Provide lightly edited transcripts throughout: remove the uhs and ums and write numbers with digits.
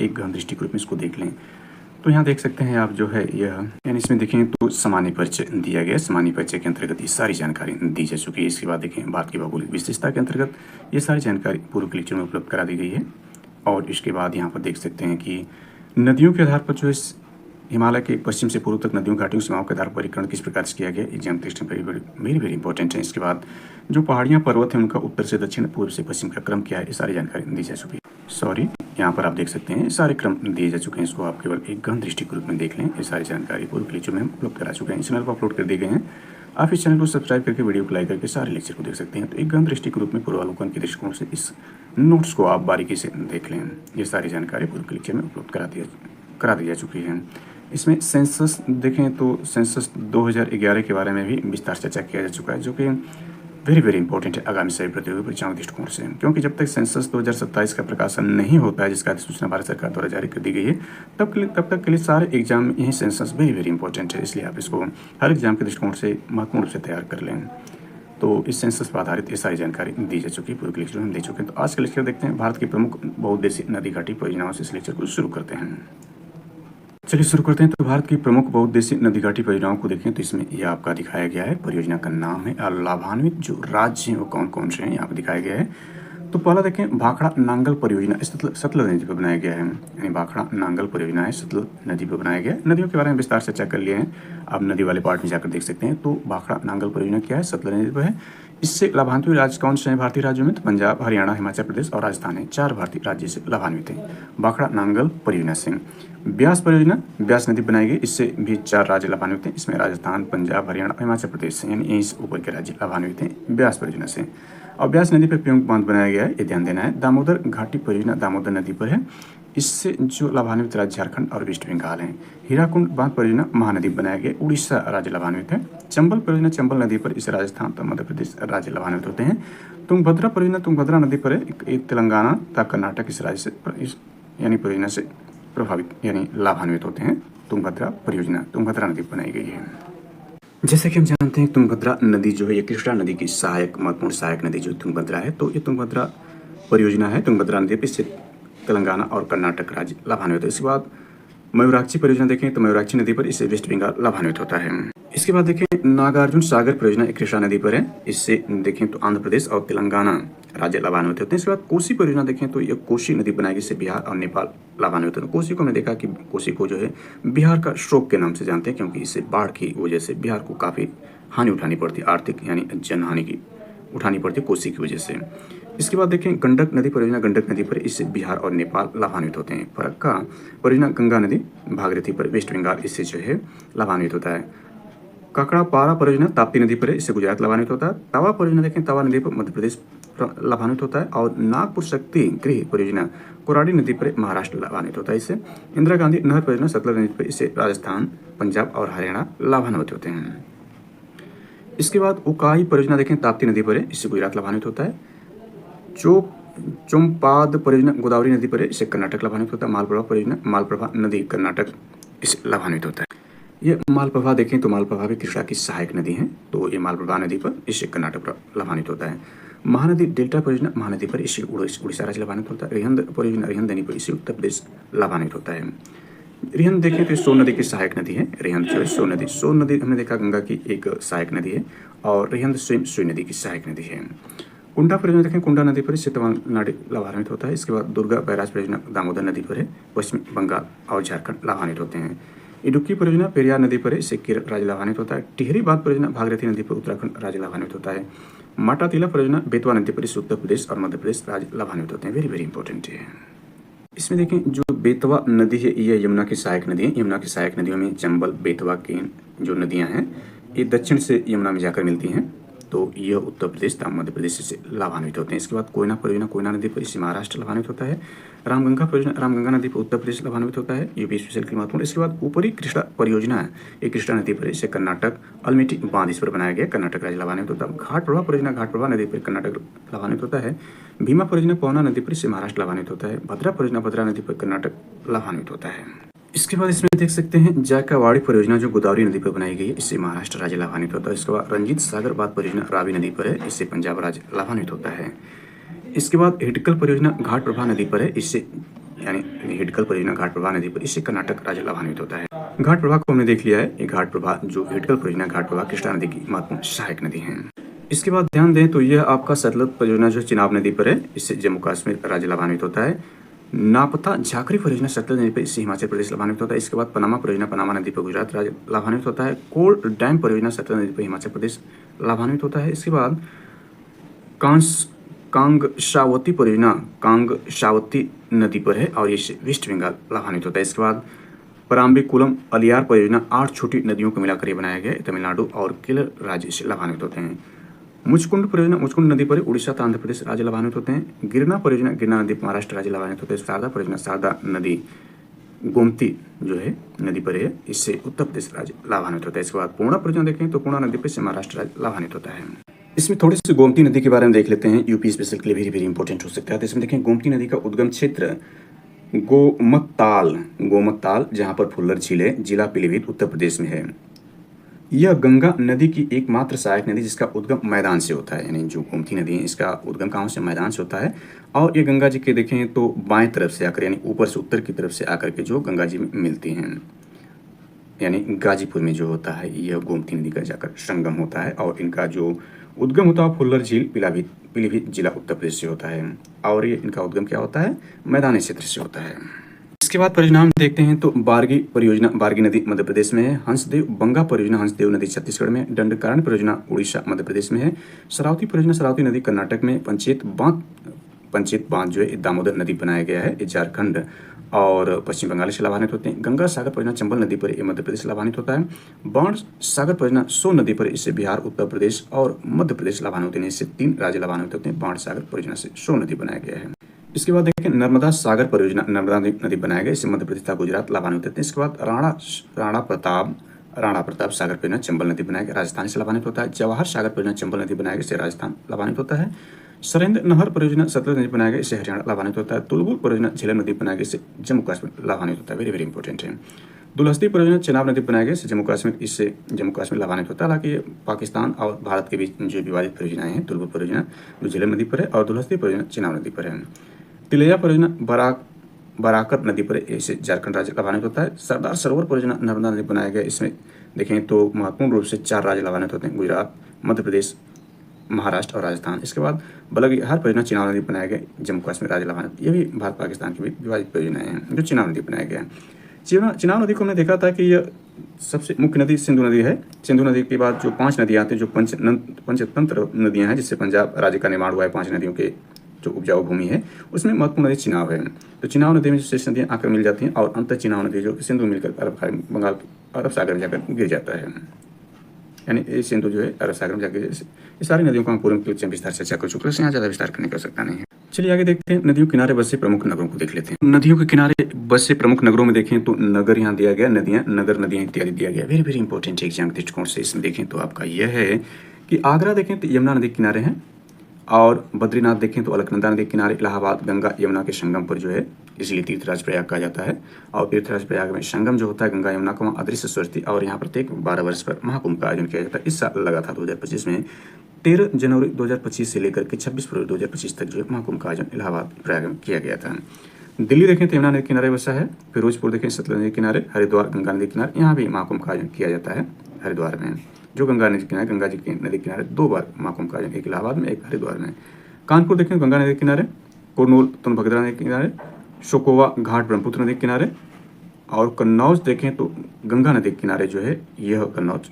एक गहन दृष्टि के रूप में इसको देख लें तो यहाँ देख सकते हैं आप जो है यह यानी इसमें देखें तो सामान्य परिचय दिया गया है। सामान्य परिचय के अंतर्गत ये सारी जानकारी दी जा चुकी है। इसके बाद देखें भारत की भौगोलिक विशेषता के अंतर्गत ये सारी जानकारी पूर्व के लेक्चर में उपलब्ध करा दी गई है। और इसके बाद यहाँ पर देख सकते हैं कि नदियों के आधार पर जो है हिमालय के पश्चिम से पूर्व तक नदियों घाटियों सीमाओं के आधार पर वर्गीकरण किस प्रकार से किया गया। एग्जाम टेस्ट में वेरी इंपॉर्टेंट है। इसके बाद जो पहाड़ियाँ पर्वत हैं उनका उत्तर से दक्षिण पूर्व से पश्चिम का क्रम क्या है, ये सारी जानकारी दी जा चुकी है। यहाँ पर आप देख सकते हैं सारे क्रम दिए जा चुके हैं। इसको आप केवल एक गहन दृष्टि के रूप में देख लें। ये सारी जानकारी पूर्व के लेक्चर में हम उपलब्ध करा चुके हैं, चैनल पर अपलोड कर दिए गए हैं। आप इस चैनल को सब्सक्राइब करके वीडियो को लाइक करके सारे लेक्चर को देख सकते हैं। तो एक गहन दृष्टि के रूप में पूर्वावलोकन के दृष्टिकोण से इस नोट्स को आप बारीकी से देख लें। ये सारी जानकारी पूर्व के लेक्चर में उपलब्ध करा दी जा चुकी है। इसमें सेंसस देखें तो सेंसस 2011 के बारे में भी विस्तार से चर्चा किया जा चुका है, जो कि वेरी इंपॉर्टेंट है आगामी सभी प्रतियोगी परीक्षाओं के दृष्टिकोण से। क्योंकि जब तक सेंसस 2027 का प्रकाशन नहीं होता है, जिसका अधिसूचना भारत सरकार द्वारा जारी कर दी गई है, तब तक के लिए सारे एग्जाम में यही सेंसस वेरी इंपॉर्टेंट है। इसलिए आप इसको हर एग्जाम के दृष्टिकोण से महत्वपूर्ण रूप से तैयार कर लें। तो इस सेंसस पर आधारित ये सारी जानकारी दी जा चुकी है, पूरे लेक्चर में हम दे चुके हैं। तो आज का लेक्चर देखते हैं भारत की प्रमुख बहुउद्देशीय नदी घाटी परियोजनाओं से। इस लेक्चर को शुरू करते हैं। चलिए शुरू करते हैं। तो भारत की प्रमुख बहुउद्देशीय नदी घाटी परियोजनाओं को देखें तो इसमें यह आपका दिखाया गया है। परियोजना का नाम है और लाभान्वित जो राज्य हैं वो कौन कौन से हैं यहाँ पर दिखाया गया है। तो पहला देखें भाखड़ा नांगल परियोजना सतलज नदी पर बनाया गया है। यानी भाखड़ा नांगल परियोजना है सतलज नदी पर बनाया गया है। नदियों के बारे में विस्तार से चर्चा कर लिए हैं, आप नदी वाले पार्ट में जाकर देख सकते हैं। तो भाखड़ा नांगल परियोजना क्या है, सतलज नदी पर है। इससे लाभान्वित राज्य कौन से हैं भारतीय राज्यों में? तो पंजाब, हरियाणा, हिमाचल प्रदेश और राजस्थान है। 4 भारतीय राज्य से लाभान्वित हैं भाखड़ा नांगल परियोजना से। ब्यास परियोजना ब्यास नदी बनाई गई, इससे भी 4 राज्य लाभान्वित हैं। इसमें राजस्थान, पंजाब, हरियाणा, हिमाचल प्रदेश से, यानी यहीं से ऊपर के राज्य लाभान्वित हैं ब्यास परियोजना से। और ब्यास नदी पर प्योंग बांध बनाया गया है, ये ध्यान देना है। दामोदर घाटी परियोजना दामोदर नदी पर है, इससे जो लाभान्वित राज्य झारखंड और वेस्ट बंगाल हैं। हीराकुंड बांध परियोजना महानदी बनाया गया, उड़ीसा राज्य लाभान्वित है। चंबल परियोजना चंबल नदी पर, इसे राजस्थान तथा मध्य प्रदेश राज्य लाभान्वित होते हैं। तुंगभद्रा परियोजना तुंगभद्रा नदी पर है, एक तेलंगाना तथा कर्नाटक इस राज्य से यानी परियोजना से प्रभावित यानी लाभान्वित होते हैं। तुंगभद्रा परियोजना तुंगभद्रा नदी पर बनाई गई है। जैसे कि हम जानते हैं तुंगभद्रा नदी जो है ये कृष्णा नदी की महत्वपूर्ण सहायक नदी जो तुंगभद्रा है। तो ये तुंगभद्रा परियोजना है तुंगभद्रा नदी पर, इससे तेलंगाना और कर्नाटक राज्य लाभान्वित है। इसके बाद मयूराक्षी परियोजना देखें तो मयूराक्षी नदी पर, इससे वेस्ट बंगाल लाभान्वित होता है। इसके बाद देखें नागार्जुन सागर परियोजना कृष्णा नदी पर है, इससे देखें तो आंध्र प्रदेश और तेलंगाना राज्य लाभान्वित होते हैं। इसके बाद कोसी परियोजना देखें तो यह कोसी नदी बनाएगी, इससे बिहार और नेपाल लाभान्वित होते हैं। कोसी को हमने देखा कि कोसी को जो है बिहार का स्ट्रोक के नाम से जानते हैं, क्योंकि इससे बाढ़ की वजह से बिहार को काफ़ी हानि उठानी पड़ती है, आर्थिक यानी जनहानि की उठानी पड़ती है कोसी की वजह से। इसके बाद देखें गंडक नदी परियोजना गंडक नदी पर, इससे बिहार और नेपाल लाभान्वित होते हैं। फरक्का परियोजना गंगा नदी भागीरथी पर, वेस्ट बंगाल इससे जो है लाभान्वित होता है। काकड़ा पारा परियोजना ताप्ती नदी पर है, इससे गुजरात लाभान्वित होता है। तवा परियोजना देखें तवा नदी पर मध्य प्रदेश लाभान्वित होता है। और नागपुर शक्ति गृह परियोजना कोराडी नदी पर महाराष्ट्र लाभान्वित होता है। इससे इंदिरा गांधी नहर परियोजना सतलज नदी पर, इससे राजस्थान, पंजाब और हरियाणा लाभान्वित होते हैं। इसके बाद उकाई परियोजना देखें ताप्ती नदी पर है, इससे गुजरात लाभान्वित होता है। चोम्पाद परियोजना गोदावरी नदी पर है, इससे कर्नाटक लाभान्वित होता है। मालप्रभा परियोजना मालप्रभा नदी कर्नाटक इससे लाभान्वित होता है। ये मालप्रभा देखें तो मालप्रभा भी कृष्णा की सहायक नदी है, तो ये मालप्रभा नदी पर, इससे कर्नाटक लाभान्वित होता है। महानदी डेल्टा परियोजना महानदी पर, इससे उड़ीसा राज्य लाभान्वित होता है। रिहंद परियोजना रिहंद नदी पर, इससे उत्तर प्रदेश लाभान्वित होता है। रिहंद देखें तो सोन नदी की सहायक नदी है। रिहंद जो है सोन नदी हमने देखा गंगा की एक सहायक नदी है, और रिहंद स्वयं सोन नदी की सहायक नदी है। कुंडा परियोजना देखें कुंडा नदी पर, इससे तमिलनाडु लाभान्वित होता है। इसके बाद दुर्गा बैराज परियोजना दामोदर नदी पर है, पश्चिम बंगाल और झारखंड लाभान्वित होते हैं। इडुक्की परियोजना पेरियार नदी पर है, इससे केरल राज्य लाभान्वित होता है। टिहरी बांध परियोजना भागीरथी नदी पर, उत्तराखंड राज्य लाभान्वित होता है। माटातिला परियोजना बेतवा नदी पर, इससे उत्तर प्रदेश और मध्य प्रदेश राज्य लाभान्वित होते हैं। वेरी इंपॉर्टेंट है। इसमें देखें जो बेतवा नदी है यह यमुना की सहायक नदी है। यमुना की सहायक नदियों में चंबल बेतवा की जो नदियां हैं ये दक्षिण से यमुना में जाकर मिलती हैं, तो यह उत्तर प्रदेश तथा मध्य प्रदेश से लाभान्वित होते हैं। इसके बाद कोयना परियोजना कोयना नदी पर, इससे महाराष्ट्र लाभान्वित होता है। रामगंगा परियोजना रामगंगा नदी पर उत्तर प्रदेश लाभान्वित होता है, यूपी स्पेशल के महत्वपूर्ण। इसके बाद ऊपरी कृष्णा परियोजना ये कृष्णा नदी पर, इससे कर्नाटक अल्मेटी बांध इस पर बनाया गया, कर्नाटक राज्य लाभान्वित होता है। घाट प्रभा परियोजना घाट प्रभा नदी पर कर्नाटक लाभान्वित होता है। भीमा परियोजना पवना नदी पर, इससे महाराष्ट्र लाभान्वित होता है। भद्रा परियोजना भद्रा नदी पर कर्नाटक लाभान्वित होता है। इसके बाद इसमें देख सकते हैं जायकावाड़ी परियोजना जो गोदावरी नदी पर बनाई गई है, इससे महाराष्ट्र राज्य लाभान्वित होता है। इसके बाद रंजीत सागर बांध परियोजना रावी नदी पर है, इससे पंजाब राज्य लाभान्वित होता है। इसके बाद हिटकल परियोजना घाट प्रभा नदी पर है, इससे यानी यानी हिडकल परियोजना घाट प्रभा नदी पर, इससे कर्नाटक राज्य लाभान्वित होता है। घाट प्रभा को हमने देख लिया है। ये घाट प्रभा जो हिडकल परियोजना घाट प्रभा कृष्णा नदी की महत्वपूर्ण सहायक नदी है। इसके बाद ध्यान दें तो यह आपका सतलज परियोजना जो चिनाब नदी पर है, इससे जम्मू कश्मीर राज्य लाभान्वित होता है। नापता झाकरी परियोजना सतलज नदी पर, इससे हिमाचल प्रदेश लाभान्वित होता है। इसके बाद पनामा परियोजना पनामा नदी पर गुजरात राज्य लाभान्वित होता है। कोल डैम परियोजना सतलज नदी पर हिमाचल प्रदेश लाभान्वित होता है। इसके बाद कांगशावती परियोजना कांगशावती नदी पर है और इससे वेस्ट बंगाल लाभान्वित होता है। इसके बाद पराम्बिकुलम अलियार परियोजना 8 छोटी नदियों को मिलाकर बनाया गया है। तमिलनाडु और केरल राज्य से लाभान्वित होते हैं। मुचकुंड परियोजना मुचकुंड नदी पर उड़ीसा तथा आंध्र प्रदेश राज्य लाभान्वित होते हैं। गिरना परियोजना गिरना नदी महाराष्ट्र राज्य लाभान्वित होते हैं। शारदा परियोजना शारदा नदी गोमती जो है नदी पर है, इससे उत्तर प्रदेश राज्य लाभान्वित होता है। इसके बाद पूर्णा परियोजना देखें तो पूर्णा नदी पर से महाराष्ट्र राज्य लाभान्वित होता है। इसमें थोड़ी सी गोमती नदी के बारे में देख लेते हैं, यूपी स्पेशल के लिए वेरी वेरी इंपॉर्टेंट हो सकता है। तो इसमें देखें गोमती नदी का उद्गम क्षेत्र गोमतताल जहां पर फुल्लर झील है, जिला पीलीभीत उत्तर प्रदेश में है। यह गंगा नदी की एकमात्र सहायक नदी जिसका उद्गम मैदान से होता है, यानी जो गोमती नदी है इसका उद्गम कहाँ से, मैदान से होता है। और ये गंगा जी के देखें तो बाएं तरफ से आकर, यानी ऊपर से उत्तर की तरफ से आकर के जो गंगा जी में मिलती हैं, यानी गाजीपुर में जो होता है यह गोमती नदी का जाकर संगम होता है। और इनका जो उद्गम होता है फुल्लर झील पीलीभीत जिला उत्तर प्रदेश से होता है। और ये इनका उद्गम क्या होता है, मैदानी क्षेत्र से होता है। इसके बाद परियोजना हम देखते हैं तो बारगी परियोजना बारगी नदी मध्य प्रदेश में है। हंसदेव बंगा परियोजना हंसदेव नदी छत्तीसगढ़ में। दंडकारण्य परियोजना उड़ीसा मध्य प्रदेश में है। शरावती परियोजना शरावती नदी कर्नाटक में। पंचेत बांध जो है दामोदर नदी बनाया गया है, ये झारखंड और पश्चिम बंगाल से लाभान्वित होते हैं। गंगा सागर परियोजना चंबल नदी पर, ये मध्य प्रदेश लाभान्वित होता है। बाण सागर परियोजना सो नदी पर, इससे बिहार उत्तर प्रदेश और मध्य प्रदेश लाभान्वित होते हैं। इससे 3 राज्य लाभान्वित होते हैं। बाण सागर परियोजना से सो नदी बनाया गया है। इसके बाद देखें नर्मदा सागर परियोजना नर्मदा नदी बनाया गया, इससे मध्य प्रदेश तथा गुजरात लाभान्वित होते हैं। इसके बाद राणा प्रताप सागर परियोजना चंबल नदी बनाया गया, राजस्थान से लाभान्वित होता है। जवाहर सागर परियोजना चंबल नदी बनाया गया, इससे राजस्थान लाभान्वित होता है। सरेंद्र नहर परियोजना सतलज नदी बनाया गया, इससे हरियाणा लाभान्वित होता है। तुलबुल परियोजना झेलम नदी बनाया गया, इससे जम्मू कश्मीर लाभान्वित होता है। वेरी वेरी इंपॉर्टेंट है। दुलहस्ती परियोजना चिनाब नदी बनाया गया, इससे जम्मू कश्मीर लाभान्वित होता है। हालांकि पाकिस्तान और भारत के बीच जो विवादित परियोजनाएं हैं, तुलबुल परियोजना जो झेलम नदी पर है और दुलहस्ती परियोजना चिनाब नदी पर है। तिलैया परियोजना बराकर नदी पर, इससे झारखंड राज्य लाभान्वित होता है। सरदार सरोवर परियोजना नर्मदा नदी बनाया गया, इसमें देखें तो महत्वपूर्ण रूप से 4 राज्य लाभान्वित होते हैं, गुजरात, मध्य प्रदेश, महाराष्ट्र और राजस्थान। इसके बाद बलगविहार परियोजना चिनाब नदी बनाया गया, जम्मू कश्मीर राज्य लाभान्वित। ये भी भारत पाकिस्तान की भी विवादित परियोजनाएं हैं जो चिनाब नदी बनाया गया। चिनाब नदी को हमने देखा था कि यह सबसे मुख्य नदी सिंधु नदी है। सिंधु नदी के बाद जो 5 नदियाँ आती हैं, जो पंचतंत्र नदियाँ हैं, जिससे पंजाब राज्य का निर्माण हुआ है, 5 नदियों के जो उपजाऊ भूमि है उसमें महत्वपूर्ण नदी चिनाब है। तो चिनाब नदी में शेष नदियाँ आकर मिल जाती हैं और अंतर चिनाब नदी जो सिंधु मिलकर अरब सागर में जाकर गिर जाता है, यानी ये सिंधु जो है अरब सागर में जाकर, ये सारी नदियों को हम पूर्ण विस्तार से चर्चा कर चुके हैं, यहाँ ज़्यादा विस्तार करने की आवश्यकता नहीं है। चलिए आगे देखते हैं, नदियों किनारे बसे प्रमुख नगरों को देख लेते हैं। नदियों के किनारे बसे प्रमुख नगरों में देखें तो नगर यहाँ दिया गया, नदियाँ इत्यादि दिया गया। वेरी वेरी इंपॉर्टेंट एग्जाम के दृष्टिकोण से इसमें देखें तो आपका यह है कि आगरा देखें तो यमुना नदी के किनारे हैं, और बद्रीनाथ देखें तो अलकनंदा नदी के किनारे। इलाहाबाद गंगा यमुना के संगम पर जो है, इसलिए तीर्थराज प्रयाग कहा जाता है। और तीर्थराज प्रयाग में संगम जो होता है गंगा यमुना का, वहाँ अदृश्य सरस्वती, और यहाँ प्रत्येक 12 वर्ष पर महाकुंभ का आयोजन किया जाता है। इस साल लगा था 2025 में, 13 जनवरी 2025 से लेकर के 26 फरवरी 2025 तक जो है महाकुंभ का आयोजन इलाहाबाद प्रयाग में किया गया था। दिल्ली देखें तो यमुना नदी किनारे बसा है। फिरोजपुर देखें सतलज नदी किनारे। हरिद्वार गंगा नदी किनारे, यहाँ भी महाकुंभ का आयोजन किया जाता है हरिद्वार में, जो गंगा नदी किनारे, गंगा जी के नदी किनारे 2 बार महाकुंभ का आयोजन, एक इलाहाबाद में एक हरिद्वार में। कानपुर देखें गंगा नदी किनारे। कुरनूल तुंगभद्रा नदी किनारे। शोकोवा घाट ब्रह्मपुत्र नदी किनारे। और कन्नौज देखें तो गंगा नदी किनारे जो है, यह कन्नौज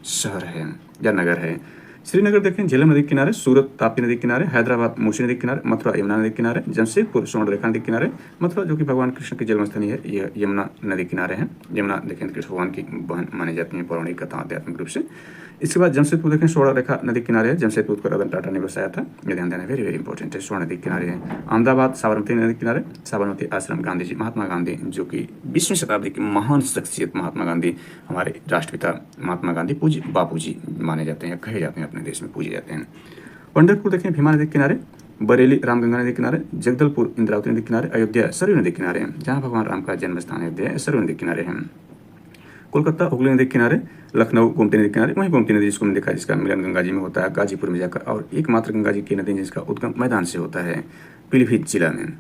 शहर है या नगर है। श्रीनगर देखें झेलम नदी किनारे। सूरत ताप्ती नदी किनारे। हैदराबाद मूसी नदी किनारे। मथुरा यमुना नदी किनारे। जमशेदपुर स्वर्णरेखा नदी किनारे। मथुरा जो कि भगवान कृष्ण की जन्मस्थली है, यह यमुना नदी किनारे है। यमुना देखें कृष्ण भगवान की बहन मानी जाती है पौराणिक कथा आध्यात्मिक रूप से। इसके बाद जमशेदपुर देखें स्वर्णरेखा नदी किनारे है। जमशेदपुर को रतन टाटा ने बसाया था, ये ध्यान देना वेरी वेरी इंपॉर्टेंट है। स्वर्ण नदी किनारे है। अहमदाबाद साबरमती नदी किनारे। साबरमती आश्रम गांधी जी, महात्मा गांधी जो कि 20वीं शताब्दी की महान शख्सियत महात्मा गांधी, हमारे राष्ट्रपिता महात्मा गांधी पूज्य बापू जी माने जाते हैं, कहे जाते हैं, अपने देश में पूजे जाते हैं। पंढरपुर देखें भीमा नदी किनारे। बरेली रामगंगा नदी किनारे। जगदलपुर इंद्रावती नदी किनारे। अयोध्या सरयू नदी किनारे हैं, जहाँ भगवान राम का जन्म स्थान अयोध्या सरयू नदी किनारे हैं। कोलकाता हुगली नदी किनारे। लखनऊ गोमती नदी किनारे। वहीं गोमती नदी जिसको हमने देखा, जिसका मिलन गंगा जी में होता है गाजीपुर में जाकर, और एकमात्र गंगा जी की नदी जिसका उद्गम मैदान से होता है पीलीभीत जिला में।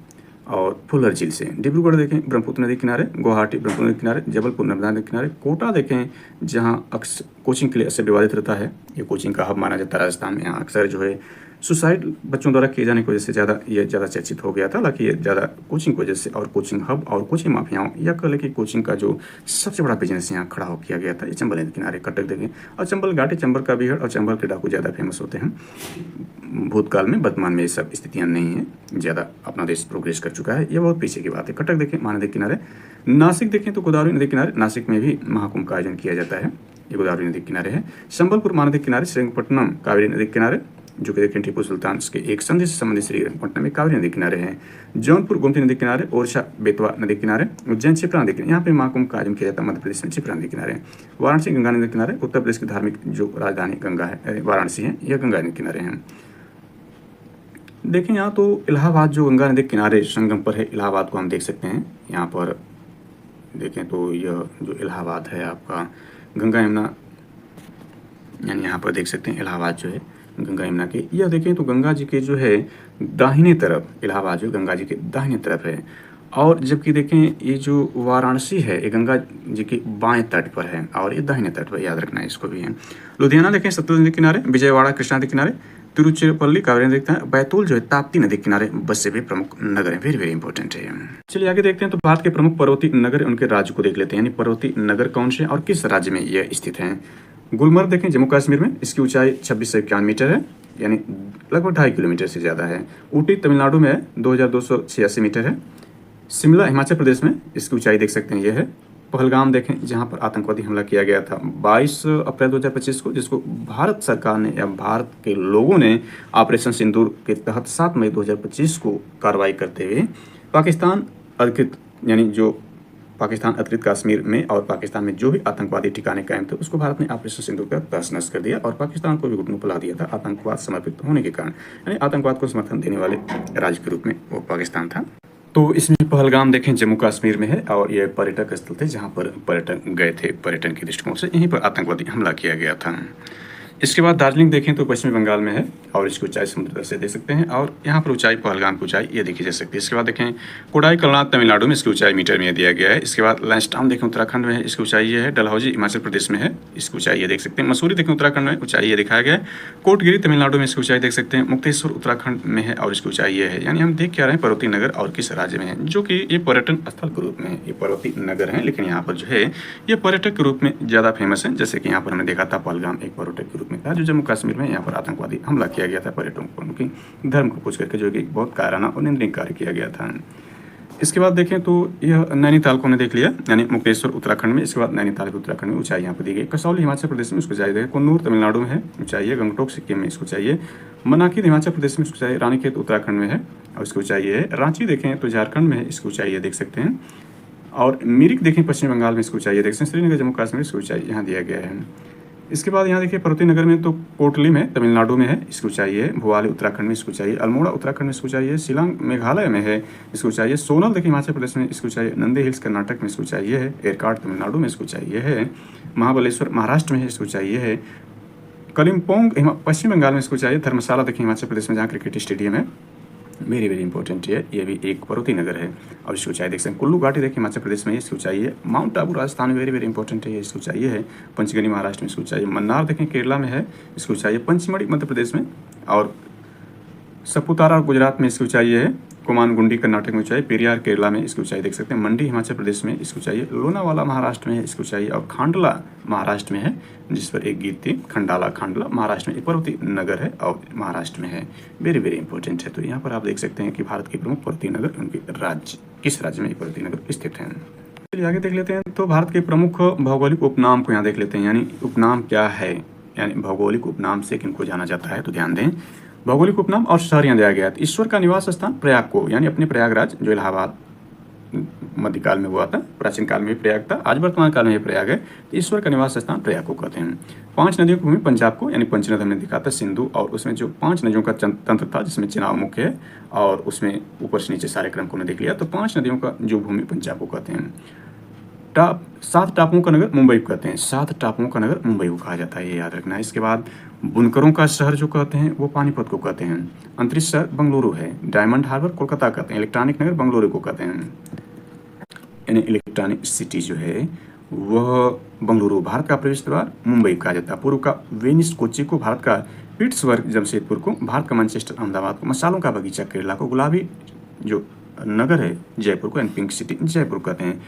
और फुलर झील से। डिब्रूगढ़ देखें ब्रह्मपुत्र नदी किनारे, गुवाहाटी ब्रह्मपुत्र नदी किनारे, जबलपुर नर्मदा नदी किनारे, कोटा देखें जहाँ अक्सर कोचिंग के लिए अक्सर विवादित रहता है, ये कोचिंग का हब माना जाता है राजस्थान में। यहाँ अक्सर जो है सुसाइड बच्चों द्वारा किए जाने की वजह से ज़्यादा चर्चित हो गया था। हालांकि ये ज़्यादा कोचिंग की वजह से और कोचिंग हब और कोचिंग माफियाओं या कह लें कि कोचिंग का जो सबसे बड़ा बिजनेस यहाँ खड़ा हो किया गया था, ये चंबल नदी किनारे कटक देखें। और चंबल घाटी चंबल का बिहड़ और चंबल के डाकू ज़्यादा फेमस होते हैं भूतकाल में। वर्तमान में ये सब स्थितियाँ नहीं हैं, ज़्यादा अपना देश प्रोग्रेस कर चुका है, ये बहुत पीछे की बात है। कटक देखें महानदी किनारे। नासिक देखें तो गोदावरी नदी किनारे, नासिक में भी महाकुंभ का आयोजन किया जाता है, ये गोदावरी नदी किनारे है। संबलपुर महानदी किनारे, श्रीरंगपट्टनम कावेरी नदी किनारे, जो कि देखें टीपू सुल्तान के एक संधि से संबंधित श्रीरंगपट्टनम में कावेरी नदी किनारे हैं। जौनपुर गोमती नदी किनारे, ओरछा बेतवा नदी किनारे, उज्जैन क्षिप्रा नदी किनारे, यहाँ पे महाकुंभ का आयोजन किया जाता है मध्य प्रदेश में क्षिप्रा नदी किनारे। वाराणसी गंगा नदी किनारे, उत्तर प्रदेश की धार्मिक जो राजधानी गंगा है वाराणसी है, यह गंगा नदी किनारे हैं। देखें यहाँ तो इलाहाबाद जो गंगा नदी किनारे संगम पर है, इलाहाबाद को हम देख सकते हैं। यहाँ पर देखें तो यह जो इलाहाबाद है आपका गंगा यमुना, यानी यहाँ पर देख सकते हैं इलाहाबाद जो है गंगा यमुना के, यह देखें तो गंगा जी के जो है दाहिने तरफ, इलाहाबाद जो गंगा जी के दाहिने तरफ है। और जबकि देखें ये जो वाराणसी है ये गंगा जी के बाएं तट पर है और ये दाहिने तट पर, याद रखना है इसको भी है। लुधियाना देखें सतलुज नदी किनारे, विजयवाड़ा कृष्णा नदी किनारे, तिरुचिरापल्ली कावेरी नदी किनारे, बैतूल जो है ताप्ती नदी किनारे, बस से भी प्रमुख नगर है, वेरी वेरी इंपॉर्टेंट है। चलिए आगे देखते हैं तो भारत के प्रमुख पर्वतीय नगर उनके राज्य को देख लेते हैं, यानी पर्वतीय नगर कौन से और किस राज्य में यह स्थित है। गुलमर्ग देखें जम्मू कश्मीर में, इसकी ऊंचाई 2651 मीटर है, यानी लगभग 2.5 किलोमीटर से ज़्यादा है। ऊटी तमिलनाडु में है, 2286 मीटर है। शिमला हिमाचल प्रदेश में, इसकी ऊंचाई देख सकते हैं यह है। पहलगाम देखें जहां पर आतंकवादी हमला किया गया था 22 अप्रैल 2025 को, जिसको भारत सरकार ने या भारत के लोगों ने ऑपरेशन सिंदूर के तहत 7 मई 2025 को कार्रवाई करते हुए पाकिस्तान अधिकृत, यानी जो पाकिस्तान अतिरिक्त कश्मीर में और पाकिस्तान में जो भी आतंकवादी ठिकाने कायम थे उसको भारत ने ऑपरेशन सिंदूर का तहस-नहस कर दिया और पाकिस्तान को भी घुटनों पर ला दिया था आतंकवाद समर्पित होने के कारण, यानी आतंकवाद को समर्थन देने वाले राज्य के रूप में वो पाकिस्तान था। तो इसमें पहलगाम देखें जम्मू कश्मीर में है और यह पर्यटक स्थल थे जहाँ पर पर्यटक गए थे, पर्यटन के दृष्टिकोण से यहीं पर आतंकवादी हमला किया गया था। इसके बाद दार्जिलिंग देखें तो पश्चिमी बंगाल में है और इसकी ऊंचाई समुद्र तल से देख सकते हैं और यहाँ पर ऊंचाई पहलगाम की ऊंचाई ये देखी जा सकती है। इसके बाद देखें कोडाई कलनाथ तमिलनाडु में, इसकी ऊंचाई मीटर में दिया गया है। इसके बाद लैंसडाउन देखें उत्तराखंड में है, इसकी ऊंचाई ये है। डलहौजी हिमाचल प्रदेश में है, इसकी ऊंचाई ये देख सकते हैं। मसूरी देखें उत्तराखंड में, ऊंचाई ये दिखाया गया है। कोटगिरी तमिलनाडु में, इसकी ऊंचाई देख सकते हैं। मुक्तेश्वर उत्तराखंड में है और इसकी ऊंचाई ये है। यानी हम देख क्या रहे हैं पर्वतीय नगर और किस राज्य में है, जो कि ये पर्यटन स्थल के रूप में है। ये पर्वतीय नगर है लेकिन यहाँ पर जो है ये पर्यटक के रूप में ज़्यादा फेमस है। जैसे कि यहाँ पर हमने देखा था पहलगाम एक पर्यटक के रूप में था, जो जम्मू कश्मीर में यहाँ पर आतंकवादी हमला किया गया था पर्यटकों पर उनकी धर्म को पूछ करके, जो कि बहुत कायराना और निंदनीय कार्य किया गया था। इसके बाद देखें तो यह नैनीताल को हमने देख लिया, यानी मुक्तेश्वर उत्तराखंड में। इसके बाद नैनीताल के उत्तराखंड में ऊंचाई यहाँ पर दी गई। कसौली हिमाचल प्रदेश में, उसको ऊंचाई देखें। कुन्नूर तमिलनाडु में है, ऊंचाई है। गंगटोक सिक्किम में, इसको ऊंचाई है। मनाकी हिमाचल प्रदेश में, इसको ऊंचाई। रानीखेत उत्तराखंड में है और इसकी ऊंचाई है। रांची देखें तो झारखंड में है, इसकी ऊंचाई देख सकते हैं। और मिरिक देखें पश्चिम बंगाल में, इसकी ऊंचाई देख सकते हैं। श्रीनगर जम्मू कश्मीर, इसकी ऊंचाई यहाँ दिया गया है। इसके बाद यहाँ देखिए पर्वतीय नगर में तो कोटली में तमिलनाडु में है, इसकी ऊंचाई है। भुवाली उत्तराखंड में, इसकी ऊंचाई है। अल्मोड़ा उत्तराखंड में, इसकी ऊंचाई है। शिलांग मेघालय में है, इसकी ऊंचाई है। सोनल देखिए हिमाचल प्रदेश में, इसकी ऊंचाई है। नंदी हिल्स कर्नाटक में, इसकी ऊंचाई है। एरकाड तमिलनाडु में, इसकी ऊंचाई है। महाबलेश्वर महाराष्ट्र में है, इसकी ऊंचाई है। कलिम्पोंग पश्चिम बंगाल में, इसकी ऊंचाई है। धर्मशाला देखिए हिमाचल प्रदेश में, जहाँ क्रिकेट स्टेडियम है, वेरी वेरी इंपॉर्टेंट है, ये भी एक पर्वतीय नगर है और इसकी ऊंचाई देख सकते हैं। कुल्लू घाटी देखिए हिमाचल प्रदेश में, इसकी ऊंचाई है। माउंट आबू राजस्थान में, वेरी वेरी इंपॉर्टेंट है, इसकी ऊंचाई है। पंचगनी महाराष्ट्र में, इसकी ऊंचाई है। मन्नार देखें केरला में है, इसकी ऊंचाई है। पंचमढ़ी मध्य प्रदेश में और सपुतारा गुजरात में, इसकी ऊंचाई है। कुमानगुंडी कर्नाटक में ऊंचाई। पेरियार केरला में, इसकी ऊंचाई देख सकते हैं। मंडी हिमाचल प्रदेश में, इसकी ऊंचाई है। लोनावाला महाराष्ट्र में है, इसकी ऊंचाई। और खांडला महाराष्ट्र में है, जिस पर एक गीत थी खंडाला खांडला, महाराष्ट्र में एक पर्वतीय नगर है और महाराष्ट्र में है, वेरी वेरी इंपॉर्टेंट है। तो यहाँ पर आप देख सकते हैं कि भारत के प्रमुख पर्वतीय नगर उनके राज्य, किस राज्य में ये पर्वतीय नगर स्थित हैं। चलिए आगे देख लेते हैं तो भारत के प्रमुख भौगोलिक उपनाम को यहाँ देख लेते हैं, यानी उपनाम क्या है, यानी भौगोलिक उपनाम से किनको जाना जाता है। तो ध्यान दें भौगोलिक उपनाम और शहर यहाँ दिया गया है। ईश्वर का निवास स्थान प्रयाग को, यानी अपने प्रयागराज जो इलाहाबाद मध्यकाल में हुआ था, प्राचीन काल में भी प्रयाग था, आज वर्तमान काल में भी प्रयाग है। ईश्वर का निवास स्थान प्रयाग को कहते हैं। 5 नदियों की भूमि पंजाब को, यानी पंचनद हमने दिखा था सिंधु, और उसमें जो 5 नदियों का तंत्र था जिसमें चुनाव मुख्य है और उसमें ऊपर से नीचे सारे क्रम को हमने देख लिया। तो 5 नदियों का जो भूमि पंजाब को कहते हैं। सात टापुओं का नगर मुंबई को कहते हैं, सात टापुओं का नगर मुंबई को कहा जाता है, ये याद रखना है। इसके बाद बुनकरों का शहर जो कहते हैं वो पानीपत को कहते हैं। अंतरिक्ष शहर बंगलुरु है। डायमंड हार्बर कोलकाता कहते हैं। इलेक्ट्रॉनिक नगर बंगलुरु को कहते हैं, यानी इलेक्ट्रॉनिक सिटी जो है वह बंगलुरु। भारत का प्रवेश द्वार मुंबई कहा जाता है। पूर्व का वेनिस कोच्चि को, भारत का पिट्सबर्ग जमशेदपुर को, भारत का मैनचेस्टर अहमदाबाद को, मसालों का बगीचा केरला को, गुलाबी जो नगर है जयपुर को, एंड पिंक सिटी जयपुर कहते हैं।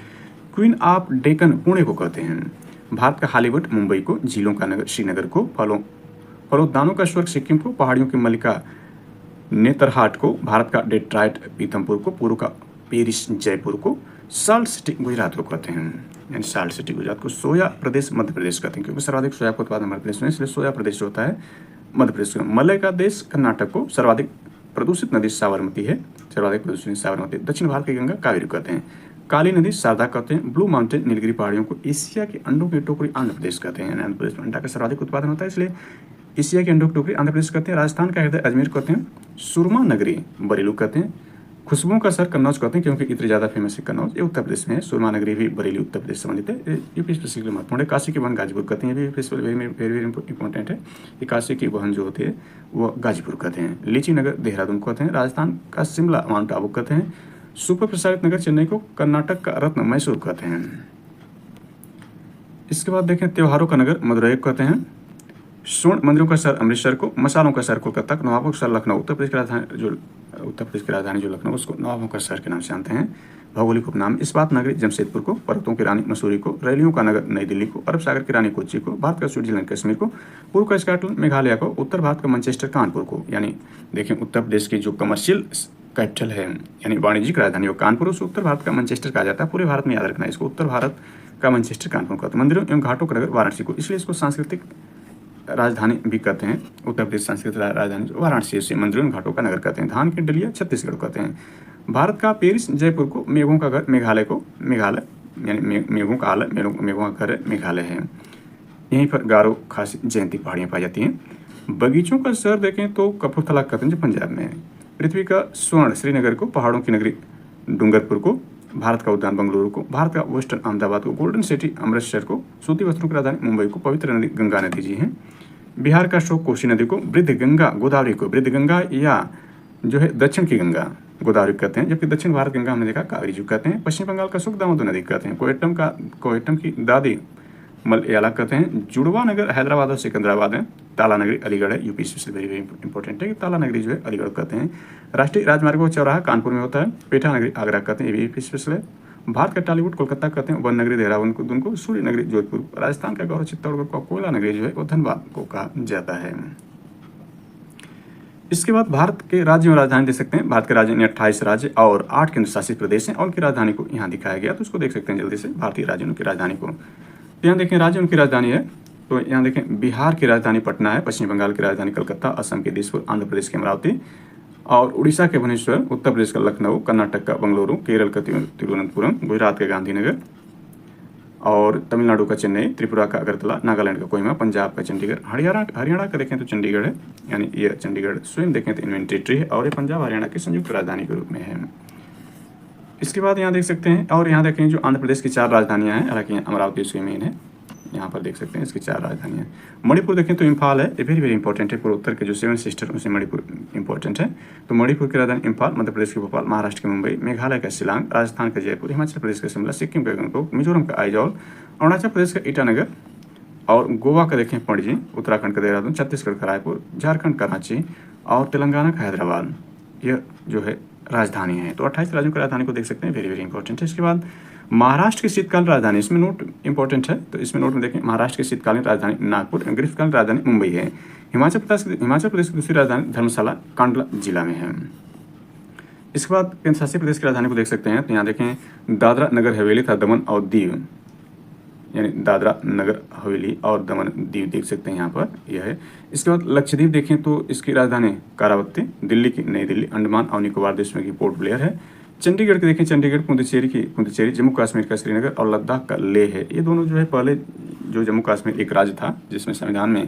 क्वीन ऑफ डेक्कन पुणे को कहते हैं। भारत का हॉलीवुड मुंबई को, झीलों का नगर श्रीनगर को, फलोद्यानों का स्वर्ग सिक्किम को, पहाड़ियों की मल्लिका नेतरहाट को, भारत का डेट्रॉइट पीथमपुर को, पूर्व का पेरिस जयपुर को, साल्ट सिटी गुजरात को कहते हैं, यानी साल्ट सिटी गुजरात को। सोया प्रदेश मध्य प्रदेश कहते हैं, क्योंकि सर्वाधिक सोया का उत्पादन मध्य प्रदेश में, इसलिए सोया प्रदेश जो होता है मध्य प्रदेश में। मलय का देश कर्नाटक को। सर्वाधिक प्रदूषित नदी साबरमती है, सर्वाधिक प्रदूषित साबरमती। दक्षिण भारत की गंगा कावेरी कहते हैं। काली नदी शारदा कहते हैं। ब्लू माउंटेन नीलगिरी पहाड़ियों को। एशिया के अंडों की टोकरी आंध्र प्रदेश कहते हैं, आंध्र प्रदेश में अंडा का सर्वाधिक उत्पादन होता है, इसलिए एशिया के अंडों की टोकरी आंध्र प्रदेश कहते हैं। राजस्थान का हृदय अजमेर कहते हैं। सुरमा नगरी बरेलू कहते हैं। खुशबुओं का शहर कन्नौज कहते हैं, क्योंकि इतनी ज़्यादा फेमस है कन्नौज, ये उत्तर प्रदेश में है। सुरमा नगरी भी बरेली उत्तर प्रदेश से संबंधित है, यूपी स्पेसिफिकली महत्वपूर्ण है। काशी की बहन गाजीपुर कहते हैं, ये भी वेरी इंपॉर्टेंट है। ये काशी की बहन जो होती है वो गाजीपुर कहते हैं। लीची नगर देहरादून कहते हैं। राजस्थान का शिमला माउंट आबू कहते हैं। सुपर प्रसारित नगर चेन्नई को, कर्नाटक का रत्न मैसूर कहते हैं। इसके बाद देखें त्योहारों का नगर मदुरई कहते हैं। स्वर्ण मंदिरों का शहर अमृतसर को, मसालों का शहर कोलकाता, नवाबों का शहर लखनऊ। उत्तर प्रदेश की राजधानी जो लखनऊ, उसको नवाबों का शहर के नाम से जानते हैं। भौगोलिक उपनाम इस्पात नगरी जमशेदपुर को, पर्वतों की रानी मसूरी को, रैलियों का नगर नई दिल्ली को, अरब सागर की रानी कोच्चि को, भारत का स्विट्जरलैंड कश्मीर को, पूर्व का स्कॉटलैंड मेघालय को, उत्तर भारत का मैनचेस्टर कानपुर को। यानी देखें उत्तर प्रदेश की जो कमर्शियल कैपिटल है, यानी वाणिज्यिक राजधानी वो कानपुर, उसे उत्तर भारत का मैनचेस्टर कहा जाता है। पूरे भारत में याद रखना है इसको, उत्तर भारत का मैनचेस्टर कानपुर कहते हैं। मंदिरों एवं घाटों का नगर वाराणसी को, इसलिए इसको सांस्कृतिक राजधानी भी कहते हैं। उत्तर प्रदेश सांस्कृतिक राजधानी वाराणसी से मंदिरों घाटों का नगर कहते हैं। धान की डलिया छत्तीसगढ़ कहते हैं। भारत का पेरिस जयपुर को, मेघों का घर मेघालय को, मेघालय यानी मेघों का आलय, मेघों का घर मेघालय है। यहीं पर गारो खासी जयंती पहाड़ियाँ पाई जाती हैं। बगीचों का शहर देखें तो कपूरथला कहते हैं, जो पंजाब में है। पृथ्वी का स्वर्ण श्रीनगर को, पहाड़ों की नगरी डूंगरपुर को, भारत का उद्यान बंगलुरु को, भारत का वेस्टर्न अहमदाबाद को, गोल्डन सिटी अमृतसर को, सूती वस्त्रों की राजधानी मुंबई को, पवित्र नदी गंगा नदी जी हैं। बिहार का शोक कोसी नदी को, वृद्ध गंगा गोदावरी को, वृद्ध गंगा या जो है दक्षिण की गंगा गोदावरी कहते हैं, जबकि दक्षिण भारत गंगा हमने देखा कावेरी जी कहते हैं। पश्चिम बंगाल का सुख दामोदर नदी कहते हैं। कोयटम की दादी मलयाला कहते हैं। जुड़वा नगर हैदराबाद और सिकंदराबाद है। ताला नगरी अलीगढ़ है, यूपी से वेरी वेरी इंपॉर्टेंट है कि ताला नगरी जो है अलीगढ़ कहते हैं। राष्ट्रीय राजमार्गों का चौराहा कानपुर में होता है। पेठा नगरी आगरा कहते हैं, ये भी स्पेशल है। भारत का टॉलीवुड कोलकाता कहते हैं। वन नगरी देहरादून को, सूर्य नगरी जोधपुर। राजस्थान का गौरव चित्तौड़गढ़ को, कोयला नगरी जो है वो धनबाद को कहा जाता है। इसके बाद भारत के राज्यों में राजधानी देख सकते हैं। भारत के राज्यों में 28 राज्य और 8 केंद्र शासित प्रदेश हैं और उनकी राजधानी को यहाँ दिखाया गया, तो उसको देख सकते हैं जल्दी से। भारतीय राज्यों की राजधानी को यहाँ देखें, राज्य उनकी राजधानी है तो यहाँ देखें बिहार की राजधानी पटना है, पश्चिम बंगाल की राजधानी कलकत्ता, असम के दिसपुर, आंध्र प्रदेश की अमरावती और उड़ीसा के भुवनेश्वर, उत्तर प्रदेश का लखनऊ, कर्नाटक का बंगलुरु, केरल का तिरुवनंतपुरम, गुजरात का गांधीनगर और तमिलनाडु का चेन्नई, त्रिपुरा का अगरतला, नागालैंड का कोहिमा, पंजाब का चंडीगढ़, हरियाणा का देखें तो चंडीगढ़ है, यानी ये चंडीगढ़ स्वयं देखें तो इन्वेंट्री ट्री है और ये पंजाब हरियाणा की संयुक्त राजधानी के रूप में है। इसके बाद यहाँ देख सकते हैं, और यहाँ देखें जो आंध्र प्रदेश की 4 राजधानियाँ हैं, हालांकि अमरावती उसकी मेन है, यहाँ पर देख सकते हैं इसकी 4 राजधानियाँ। मणिपुर देखें तो इम्फाल है, ये वेरी वेरी इंपॉर्टेंट है। पूर्वोत्तर के जो 7 सिस्टर उनसे मणिपुर इंपॉर्टेंट है। तो मणिपुर की राजधानी इम्फाल, मध्य प्रदेश की भोपाल, महाराष्ट्र की मुंबई, मेघालय का शिलांग, राजस्थान का जयपुर, हिमाचल प्रदेश का शिमला, सिक्किम का गंगटोक, मिजोरम का आइजॉल, अरुणाचल प्रदेश का ईटानगर और गोवा का देखें पणजी, उत्तराखंड का देहरादून, छत्तीसगढ़ का रायपुर, झारखंड का रांची और तेलंगाना का हैदराबाद, यह जो है राजधानी है। तो 28 राज्यों की राजधानी को देख सकते हैं, वेरी वेरी इंपॉर्टेंट है। इसके बाद महाराष्ट्र की शीतकालीन राजधानी, इसमें नोट इंपॉर्टेंट है, तो इसमें नोट में देखें महाराष्ट्र की शीतकालीन राजधानी नागपुर, ग्रीष्मकालीन राजधानी मुंबई है। हिमाचल प्रदेश की दूसरी राजधानी धर्मशाला कांडला जिला में है। इसके बाद केंद्र शासित प्रदेश की राजधानी को देख सकते हैं, तो यहाँ देखें दादरा नगर हवेली तथा दमन और दीव, यानी दादरा नगर हवेली और दमन दीव देख सकते हैं यहाँ पर यह है। इसके बाद लक्षद्वीप देखें तो इसकी राजधानी कारावती, दिल्ली की नई दिल्ली, अंडमान और निकोबार देश में की पोर्ट ब्लेयर है। चंडीगढ़ की देखें चंडीगढ़, पुडुचेरी, जम्मू कश्मीर का श्रीनगर और लद्दाख का लेह है। ये दोनों जो है पहले जो जम्मू कश्मीर एक राज्य था जिसमें संविधान में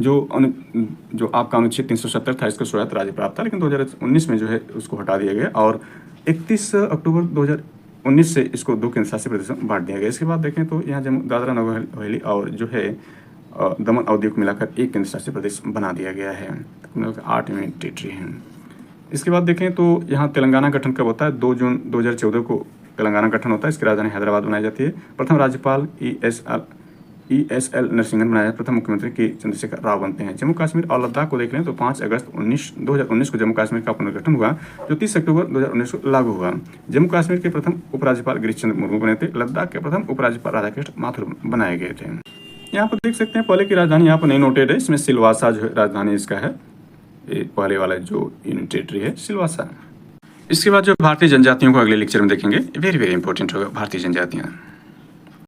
जो आपका अनुच्छेद 370 था, इसका स्वायत्त राज्य प्राप्त था, लेकिन 2019 में जो है उसको हटा दिया गया और 31 अक्टूबर 19 से इसको 2 केंद्र शासित प्रदेशों में बांट दिया गया। इसके बाद देखें तो यहाँ जम्मू दादरा नगर हवेली और जो है दमन और दीव को मिलाकर एक केंद्र शासित प्रदेश बना दिया गया है। मिलाकर 8 यूनियन टेरिटरी हैं। इसके बाद देखें तो यहाँ तेलंगाना गठन कब होता है? 2 जून 2014 को तेलंगाना गठन होता है। इसकी राजधानी हैदराबाद बनाई जाती है। प्रथम राज्यपाल ESL नरसिंहन बनाया, प्रथम मुख्यमंत्री के चंद्रशेखर राव बनते हैं। जम्मू कश्मीर और लद्दाख को देख लें तो 5 अगस्त 2019 को जम्मू कश्मीर का पुनर्गठन हुआ, जो 30 अक्टूबर 2019 को लागू हुआ। जम्मू कश्मीर के प्रथम उपराज्यपाल गिरीश चंद्र मुर्मू बने थे। लद्दाख के प्रथम उपराज्यपाल राधाकृष्ण माथुर बनाए गए थे। यहाँ पर देख सकते हैं पहले की राजधानी यहाँ पर नहीं नोटेड है, इसमें सिलवासा जो है राजधानी इसका है। ये पहले वाला जो यूनियन टेरिटरी है सिलवासा। इसके बाद जो भारतीय जनजातियों को अगले लेक्चर में देखेंगे, वेरी इंपॉर्टेंट होगा भारतीय जनजातियाँ।